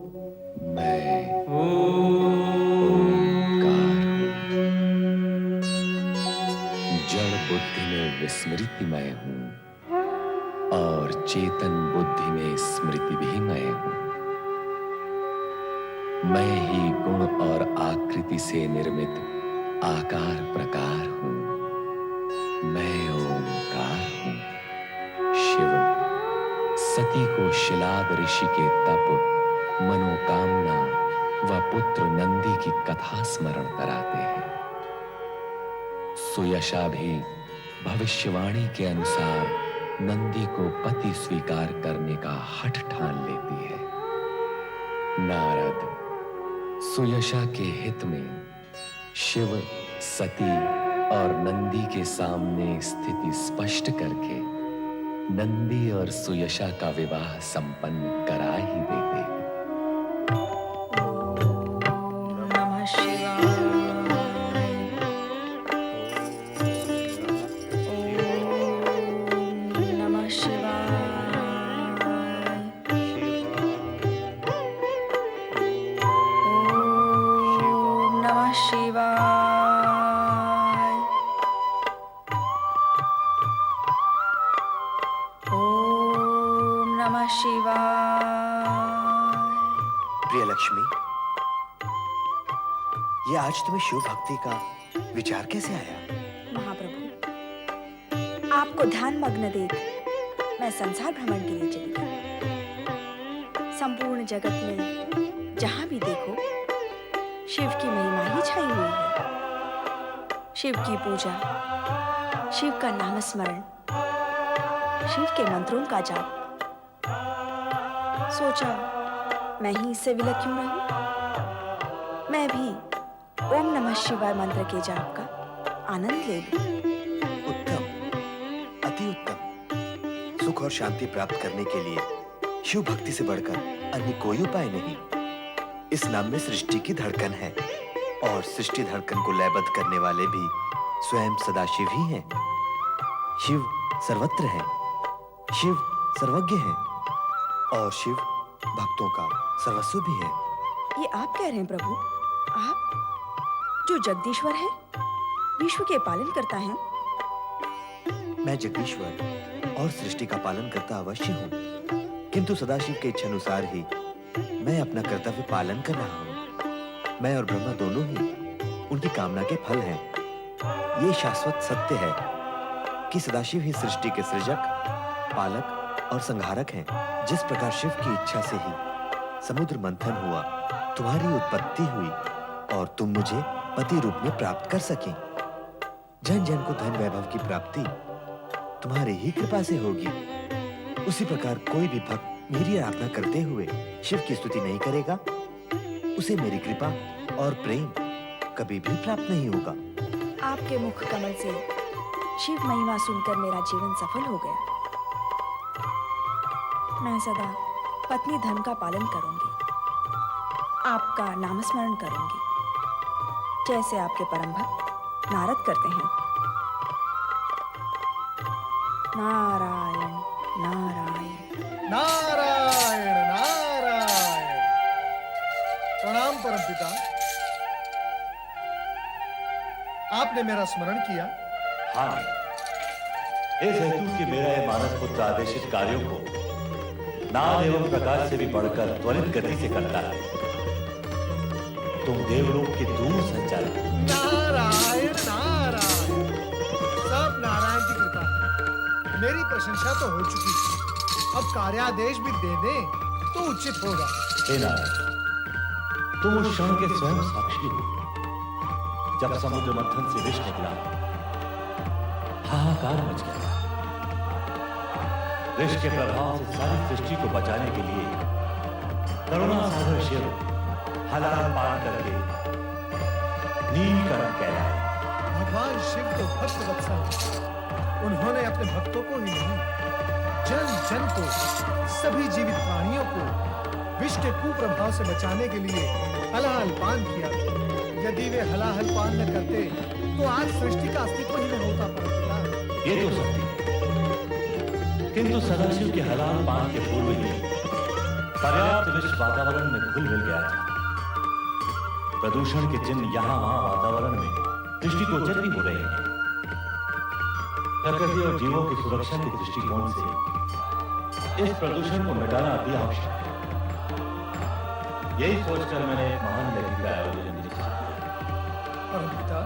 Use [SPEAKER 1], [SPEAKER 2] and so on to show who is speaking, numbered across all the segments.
[SPEAKER 1] मैं ओंकार हूं। जड़ बुद्धि में विस्मृतिमय हूं और चेतन बुद्धि में स्मृति भी मैं हूं। मैं ही गुण और आकृति से निर्मित आकार प्रकार हूं। मैं ओंकार हूं। शिव सती को शिलाद ऋषि के तप, मनोकामना व पुत्र नंदी की कथा स्मरण कराते हैं। सुयशा भी भविष्यवाणी के अनुसार नंदी को पति स्वीकार करने का हठ ठान लेती है। नारद सुयशा के हित में शिव, सती और नंदी के सामने स्थिति स्पष्ट करके नंदी और सुयशा का विवाह संपन्न करा ही देते हैं।
[SPEAKER 2] नमः शिवाय। नमः शिवाय। नमः शिवाय। ओम नमः शिवाय।
[SPEAKER 3] प्रिय लक्ष्मी, ये आज तुम्हें शिव भक्ति का विचार कैसे आया?
[SPEAKER 2] महाप्रभु, आपको ध्यान मग्न देख मैं संसार भ्रमण के लिए चली गई। संपूर्ण जगत में जहां भी देखो शिव की महिमा ही छाई हुई है। शिव की पूजा, शिव का नाम स्मरण, शिव के मंत्रों का जाप। सोचा मैं ही इससे विलग क्यों रहूं? मैं भी ओम नमः शिवाय मंत्र के जाप का आनंद ले लूं।
[SPEAKER 3] उत्तम, अति उत्तम। सुख और शांति प्राप्त करने के लिए शिव भक्ति से बढ़कर अन्य कोई उपाय नहीं। इस नाम में सृष्टि की धड़कन है और सृष्टि धड़कन को लयबद्ध करने वाले भी स्वयं सदाशिव ही हैं। शिव सर्वत्र है, शिव सर्वज्ञ है और शिव भक्तों का सर्वस्व भी है।
[SPEAKER 2] ये आप कह रहे हैं प्रभु? आप जो जगदीश्वर है, विश्व के पालन करता है?
[SPEAKER 3] मैं जगदीश्वर और सृष्टि का पालन करता अवश्य हूँ, किंतु सदाशिव के इच्छानुसार ही मैं अपना कर्तव्य पालन कर रहा हूँ। मैं और ब्रह्मा दोनों ही उनकी कामना के फल हैं। ये शाश्वत सत्य है कि सदाशिव ही सृष्टि के सृजक, पालक और संहारक हैं। जिस प्रकार शिव की इच्छा से ही समुद्र मंथन हुआ, तुम्हारी उत्पत्ति हुई और तुम मुझे पति रूप में प्राप्त कर सके। जन जन को धन वैभव की प्राप्ति तुम्हारी ही कृपा से होगी। उसी प्रकार कोई भी भक्त मेरी आराधना करते हुए शिव की स्तुति नहीं करेगा, उसे मेरी कृपा और प्रेम कभी भी प्राप्त नहीं होगा।
[SPEAKER 2] आपके मुख कमल से शिव महिमा सुनकर मेरा जीवन सफल हो गया। मैं सदा पत्नी धर्म का पालन करूंगी, आपका नाम स्मरण करूंगी, जैसे आपके परम भक्त नारद करते हैं। नारायण नारायण
[SPEAKER 4] नारायण नारायण। प्रणाम परमपिता, आपने मेरा स्मरण किया।
[SPEAKER 5] हाँ, इस हेतु कि मेरा यह मानस पुत्र आदेशित कार्यों को नाद एवं प्रकाश से भी बढ़कर त्वरित गति से करता है। तुम देवलोक के दूर संचालक।
[SPEAKER 4] नारायण नारायण। सब नारायण की कृपा है। मेरी प्रशंसा तो हो चुकी है, अब कार्यादेश भी दे दें तो उचित होगा।
[SPEAKER 5] हे नारायण, तुम उस क्षण के स्वयं साक्षी हो जब समुद्र मंथन से विष निकला, हाहाकार मच गया। विष के प्रभाव से सारी सृष्टि को बचाने के लिए करुणा सागर शिव हलाल पान करके नील का रंग कहलाया।
[SPEAKER 4] भगवान शिव तो भक्त वत्सल हैं। उन्होंने अपने भक्तों को ही नहीं, जन जन को, सभी जीवित प्राणियों को विष के कुप्रभाव से बचाने के लिए हलाहल पान किया। यदि वे हलाहल पान न करते तो आज सृष्टि का अस्तित्व ही नहीं होता। परंपरा
[SPEAKER 5] ये तो सत्य है, किंतु सदाशिव के हलाल पान के पूर्व ही पर्याप्त विश्व वातावरण में घुल मिल गया था। प्रदूषण के चिन्ह यहां वहां वातावरण में दृष्टिगोचर भी हो रहे हैं। प्रकृति और जीवों की सुरक्षा के दृष्टिकोण से इस प्रदूषण को मिटाना अति आवश्यक है। यही सोचकर मैंने एक महान यज्ञ का आयोजन निश्चित किया।
[SPEAKER 4] परमपिता,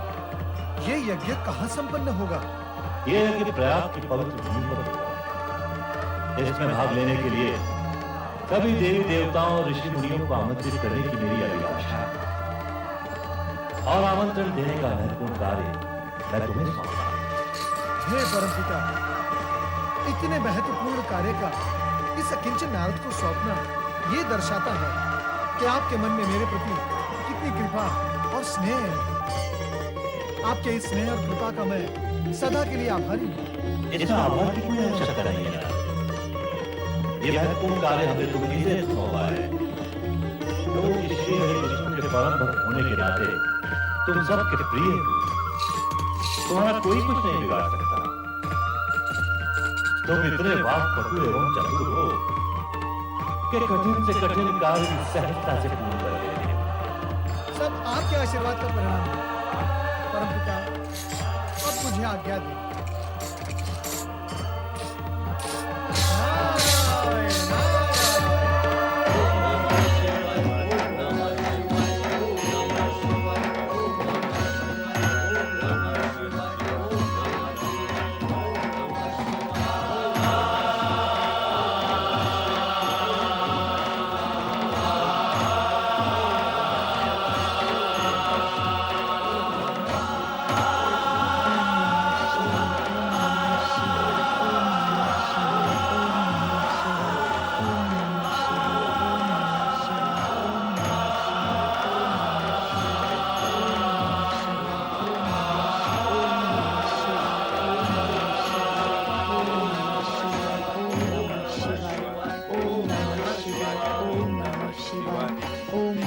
[SPEAKER 4] ये यज्ञ कहाँ संपन्न होगा?
[SPEAKER 5] यह यज्ञ प्रयाग की पवित्र भूमि पर होगा। इसमें भाग लेने के लिए सभी देवी देवताओं और ऋषि मुनियों को आमंत्रित करने की मेरी अभिलाषा है और आमंत्रण देने का महत्वपूर्ण कार्य मैं तुम्हें सौंपता हूं।
[SPEAKER 4] हे परमपिता, इतने महत्वपूर्ण कार्य का इस अकिंचन नारद को सौंपना ये दर्शाता है कि आपके मन में मेरे प्रति कितनी कृपा और स्नेह है। आपके इस स्नेह और कृपा का मैं सदा के लिए आभारी हूँ।
[SPEAKER 5] इसमें आभार की कोई आवश्यकता नहीं है। ये महत्वपूर्ण कार्य हमें तुम्हें इसलिए सौंपा है क्योंकि श्री हरि विष्णु के परम भक्त होने के नाते तुम सबके प्रिय हो। तुम्हारा कोई कुछ नहीं बिगाड़ सकता। तुम इतने वाक्पटु एवं चतुर हो कि कठिन से कठिन कार्य की सहजता से पूर्ण कर देते हो।
[SPEAKER 4] सब आपके आशीर्वाद का परिणाम है। परमपिता, अब मुझे आज्ञा दें। नारायण,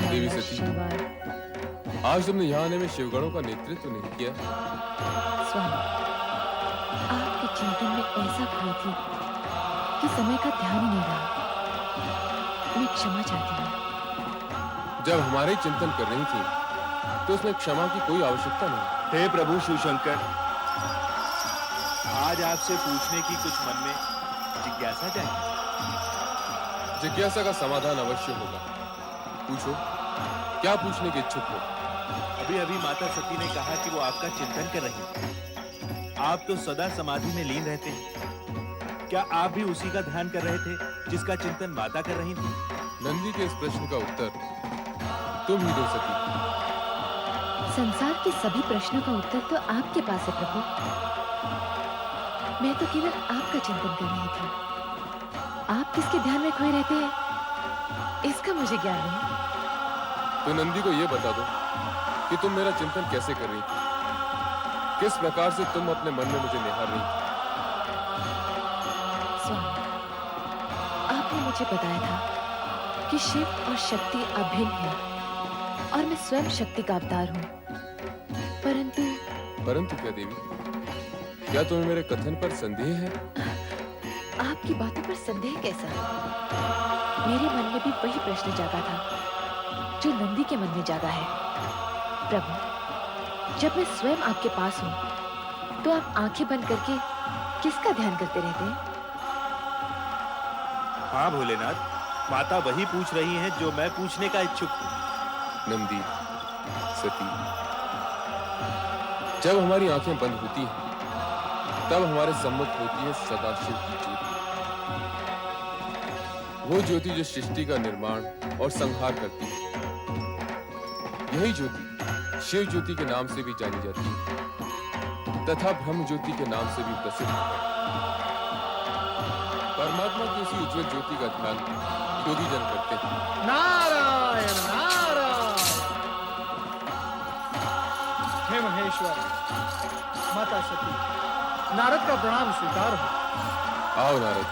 [SPEAKER 6] देवी सती, आज तुमने यहाँ आने में शिवगणों का नेतृत्व नहीं किया।
[SPEAKER 7] स्वामी, आपके चिंतन में ऐसा खोई थी कि समय का ध्यान ही नहीं रहा। मैं क्षमा चाहती हूँ।
[SPEAKER 6] जब हमारे चिंतन कर रही थी तो उसमें क्षमा की कोई आवश्यकता नहीं।
[SPEAKER 3] हे प्रभु शिवशंकर,
[SPEAKER 8] आज आपसे पूछने की कुछ मन में जिज्ञासा जागी।
[SPEAKER 6] जिज्ञासा का समाधान अवश्य होगा। पूछो, क्या पूछने के इच्छुक हो?
[SPEAKER 8] अभी अभी माता सती ने कहा कि वो आपका चिंतन कर रही हैं। आप तो सदा समाधि में लीन रहते हैं। क्या आप भी उसी का ध्यान कर रहे थे जिसका चिंतन माता कर रही थी?
[SPEAKER 6] नंदी के इस प्रश्न का उत्तर तुम ही दो सती।
[SPEAKER 7] संसार के सभी प्रश्नों का उत्तर तो आपके पास है प्रभु। मैं तो केवल आपका चिंतन कर रही थी। आप किसके ध्यान में खोए रहते हैं, इसका मुझे ज्ञान नहीं।
[SPEAKER 6] तो नंदी को यह बता दो कि तुम मेरा चिंतन कैसे कर रही थी, किस प्रकार से तुम अपने मन में मुझे निहार रही थी।
[SPEAKER 7] स्वामी, आपने मुझे बताया था कि शिव और शक्ति अभिन्न है और मैं स्वयं शक्ति का अवतार हूँ।
[SPEAKER 6] परंतु क्या देवी, क्या तुम्हें मेरे कथन पर संदेह है?
[SPEAKER 7] आपकी बातों पर संदेह कैसा? मेरे मन में भी वही प्रश्न जागा था जो नंदी के मन में जागा है। प्रभु, जब मैं स्वयं आपके पास हूँ तो आप आंखें बंद करके किसका ध्यान करते रहते हैं?
[SPEAKER 8] हाँ भोलेनाथ, माता वही पूछ रही हैं जो मैं पूछने का इच्छुक हूँ।
[SPEAKER 6] नंदी, सती, जब हमारी आंखें बंद होती हैं तब हमारे सम्मुख होती है सदाशिव की ज्योति। वो ज्योति जो सृष्टि का निर्माण और संहार करती है। यही ज्योति शिव ज्योति के नाम से भी जानी जाती है तथा ब्रह्म ज्योति के नाम से भी प्रसिद्ध है। परमात्मा की उसी उज्जवल ज्योति का ध्यान योगी जन करते हैं।
[SPEAKER 4] नारायण नारायण। हे महेश्वर, माता सती, नारद का प्रणाम स्वीकार हो।
[SPEAKER 6] आओ नारद,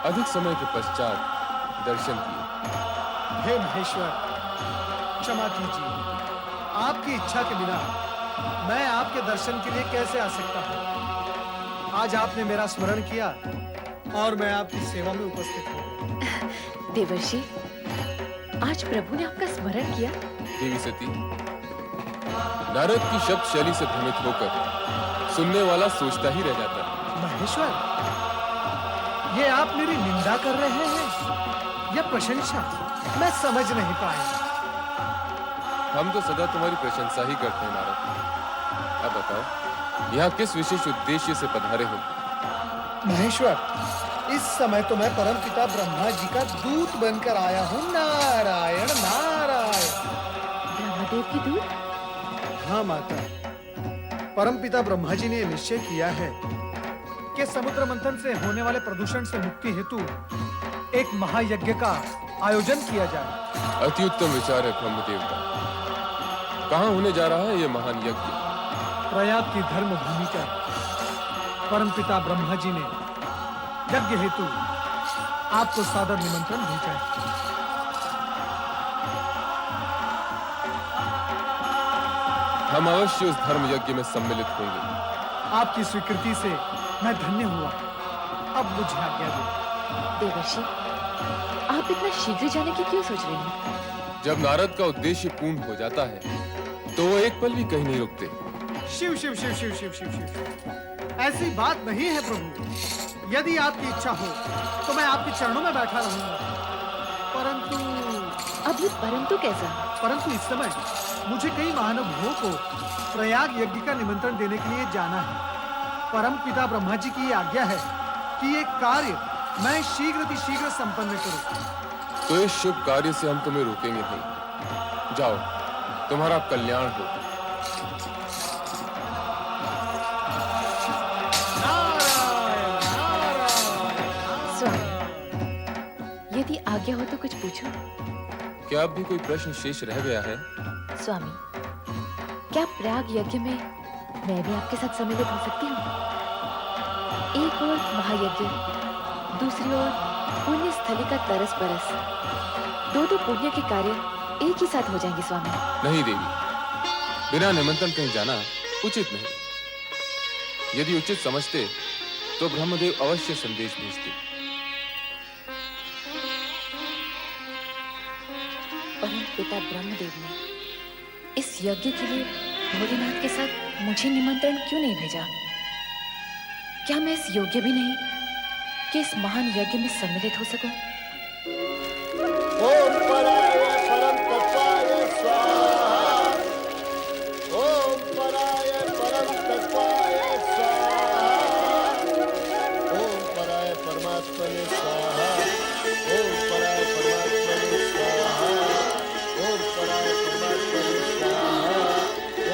[SPEAKER 6] अधिक समय के पश्चात दर्शन किए।
[SPEAKER 4] हे महेश्वर, क्षमा कीजिए। आपकी इच्छा के बिना मैं आपके दर्शन के लिए कैसे आ सकता हूँ? आज आपने मेरा स्मरण किया और मैं आपकी सेवा में उपस्थित हूँ।
[SPEAKER 7] देवर्षि, आज प्रभु ने आपका स्मरण किया।
[SPEAKER 6] देवी सती, नारद की शब्द शैली से भ्रमित होकर सुनने वाला सोचता ही रह जाता है।
[SPEAKER 4] महेश्वर, ये आप मेरी निंदा कर रहे हैं या प्रशंसा? मैं समझ नहीं पाया।
[SPEAKER 6] हम तो सदा तुम्हारी प्रशंसा ही करते हैं नारद। अब बताओ, यहाँ किस विशेष उद्देश्य से पधारे हो?
[SPEAKER 4] महेश्वर, इस समय तो मैं परमपिता ब्रह्मा जी का दूत बनकर आया हूँ। नारायण नारायण।
[SPEAKER 7] ब्रह्मदेव की दूत?
[SPEAKER 4] हाँ माता, परमपिता ब्रह्मा जी ने निश्चय किया है कि समुद्र मंथन से होने वाले प्रदूषण से मुक्ति हेतु एक महायज्ञ का आयोजन किया जाए।
[SPEAKER 6] अति उत्तम विचार है ब्रह्मदेव का। कहाँ होने जा रहा है ये महान यज्ञ?
[SPEAKER 4] प्रयाग की धर्म भूमि पर परमपिता ब्रह्मा जी ने यज्ञ हेतु आपको सादर निमंत्रण भेजा है।
[SPEAKER 6] हम अवश्य उस धर्म यज्ञ में सम्मिलित होंगे।
[SPEAKER 4] आपकी स्वीकृति से मैं धन्य हुआ। अब मुझे आज्ञा दो।
[SPEAKER 7] देवर्षि, आप इतना शीघ्र जाने की क्यों सोच रहे हैं?
[SPEAKER 6] जब नारद का उद्देश्य पूर्ण हो जाता है तो वो एक पल भी कहीं नहीं रुकते।
[SPEAKER 4] शिव शिव शिव शिव शिव शिव शिव, ऐसी बात नहीं है प्रभु। यदि आपकी इच्छा हो तो मैं आपके चरणों में बैठा रहूंगा। परंतु
[SPEAKER 7] अब ये परंतु कैसा?
[SPEAKER 4] परंतु इस समय मुझे कई महानुभावों को प्रयाग यज्ञ का निमंत्रण देने के लिए जाना है। परम पिता ब्रह्मा जी की ये आज्ञा है कि ये कार्य मैं शीघ्र संपन्न करूं।
[SPEAKER 6] तो इस शुभ कार्य से हम तुम्हें रोकेंगे नहीं। जाओ, तुम्हारा कल्याण हो।
[SPEAKER 7] स्वामी, यदि आज्ञा हो तो कुछ पूछो।
[SPEAKER 6] क्या अब भी कोई प्रश्न शेष रह गया है?
[SPEAKER 7] स्वामी, क्या प्रयाग यज्ञ में मैं भी आपके साथ सम्मिलित हो सकती हूँ? एक ओर महायज्ञ, दूसरी ओर पुण्य स्थली का तरस परस, दो पुण्य के कार्य एक ही साथ हो जाएंगे स्वामी।
[SPEAKER 6] नहीं देवी, बिना निमंत्रण कहीं जाना उचित नहीं। यदि उचित समझते तो ब्रह्मदेव अवश्य संदेश भेजते।
[SPEAKER 7] परम पिता ब्रह्मदेव ने इस यज्ञ के लिए भोलेनाथ के साथ मुझे निमंत्रण क्यों नहीं भेजा? क्या मैं इस योग्य भी नहीं कि इस महान यज्ञ में सम्मिलित हो सकूं?
[SPEAKER 9] ओम पराय परम तत्वाय स्वाहा। ओम पराय परम तत्वाय स्वाहा। ओम पराय परमात्मने स्वाहा। ओम पराय परमात्मने स्वाहा। ओम पराय परमात्मने स्वाहा।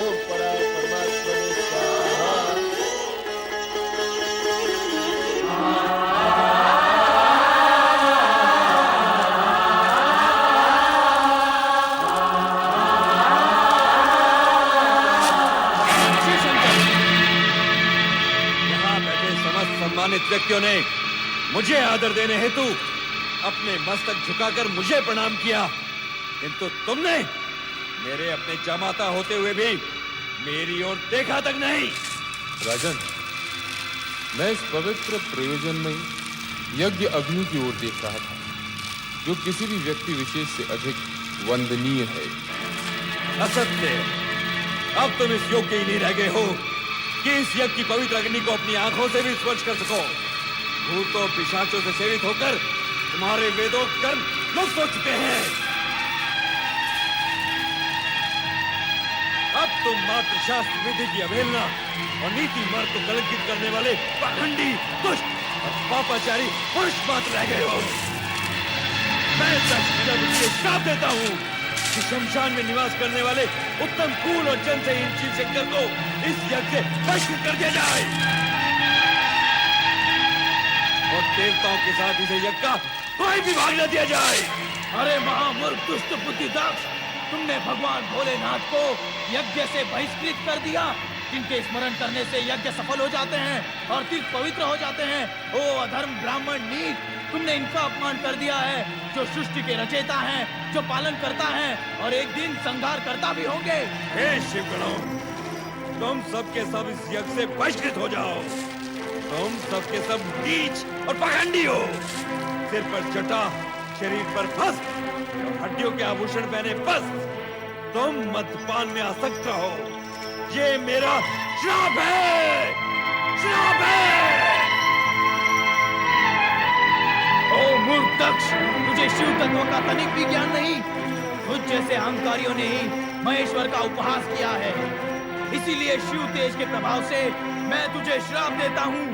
[SPEAKER 9] ओम पराय परमात्मने स्वाहा।
[SPEAKER 8] सम्मानित व्यक्तियों ने मुझे आदर देने हेतु अपने मस्तक झुकाकर मुझे प्रणाम किया, किंतु तुमने मेरे अपने जमाता होते हुए भी मेरी ओर देखा तक नहीं।
[SPEAKER 6] राजन, मैं इस पवित्र प्रयोजन में यज्ञ अग्नि की ओर देख रहा था, जो किसी भी व्यक्ति विशेष से अधिक वंदनीय है।
[SPEAKER 8] असत्य, अब तुम इस योग्य ही नहीं रह गए हो कि इस यज्ञ की पवित्र अग्नि को अपनी आंखों से भी स्पर्श कर सको। भूतों पिशाचों से सेवित होकर तुम्हारे वेदों कर्म लुप्त हो चुके हैं। अब तुम मात्र शास्त्र विधि की अवहेलना और नीति मार्ग को कलंकित करने वाले पाखंडी, दुष्ट और पापाचारी पुरुष मात्र रह गए हो। मैं श्राप देता हूँ कि शमशान में निवास करने वाले उत्तम कुल और जन से इन शिव शंकर को इस यज्ञ से बहिष्कृत कर दिया जाए और देवताओं के साथ इसे यज्ञ का कोई भी भाग न दिया जाए।
[SPEAKER 10] अरे महामूर्ख दुष्ट बुद्धिदक्ष, तुमने भगवान भोलेनाथ को यज्ञ से बहिष्कृत कर दिया, जिनके स्मरण करने से यज्ञ सफल हो जाते हैं और तीर्थ पवित्र हो जाते हैं। ओ अधर्म ब्राह्मण नीच, तुमने इनका अपमान कर दिया है, जो सृष्टि के रचयिता हैं, जो पालन करता है और एक दिन संहार करता भी होंगे।
[SPEAKER 8] हे शिवगणों, तुम सबके सब इस यज्ञ से बहिष्कृत हो जाओ। तुम सबके सब नीच और पाखंडी हो। सिर पर जटा, शरीर पर भस्म और हड्डियों के आभूषण पहने बस तुम मद्यपान में आसक्त रहो। ये मेरा श्राप है, श्राप है।
[SPEAKER 10] ओ मूर्ख दक्ष, तुझे शिव तत्व का तनिक भी ज्ञान नहीं। तुझ जैसे अहंकारियों ने ही महेश्वर का उपहास किया है। इसीलिए शिव तेज के प्रभाव से मैं तुझे श्राप देता हूँ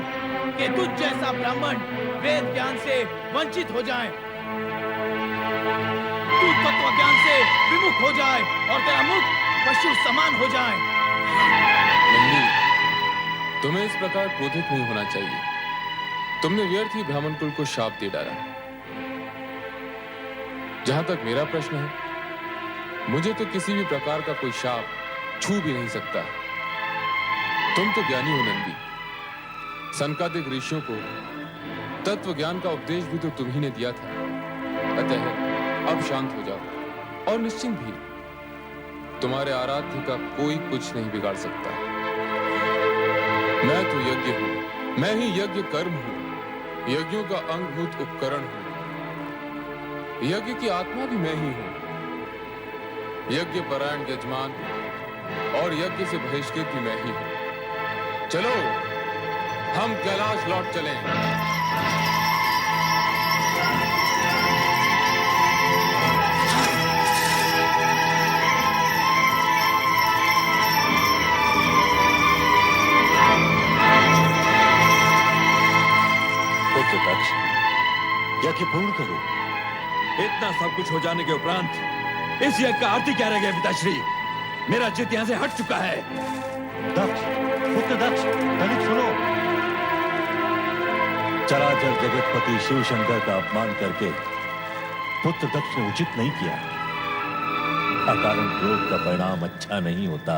[SPEAKER 10] कि तुझ जैसा ब्राह्मण वेद ज्ञान से वंचित हो जाए, तू तत्व ज्ञान से विमुख हो जाए और तेरा मुख पशु समान हो जाए।
[SPEAKER 6] नंदी, तुम्हें इस प्रकार क्रोधित नहीं होना चाहिए। तुमने व्यर्थ ही ब्राह्मण कुल को शाप दे डाला। जहां तक मेरा प्रश्न है, मुझे तो किसी भी प्रकार का कोई शाप छू भी नहीं सकता। तुम तो ज्ञानी हो नंदी। सनकादिक ऋषियों को तत्व ज्ञान का उपदेश भी तो तुम ही ने दिया था। अतः अब शांत हो जाओ और निश्चिंत भी। तुम्हारे आराध्य का कोई कुछ नहीं बिगाड़ सकता। मैं तो यज्ञ हूं, मैं ही यज्ञ कर्म हूं, यज्ञों का अंगभूत उपकरण हूं। यज्ञ की आत्मा भी मैं ही हूं। यज्ञ परायण यजमान और यज्ञ से बहिष्कृत भी मैं ही हूं। चलो हम कैलाश लौट चलें।
[SPEAKER 5] पुत्र दक्ष, यज्ञ पूर्ण करो।
[SPEAKER 8] इतना सब कुछ हो जाने के उपरांत इस यज्ञ का आरती क्या रह गया पिताश्री? मेरा चित्त यहां से हट चुका है।
[SPEAKER 5] दक्ष, पुत्र दक्ष, तनिक सुनो। चराचर जगतपति शिव शंकर का अपमान करके पुत्र दक्ष ने उचित नहीं किया। अकारण क्रोध का परिणाम अच्छा नहीं होता।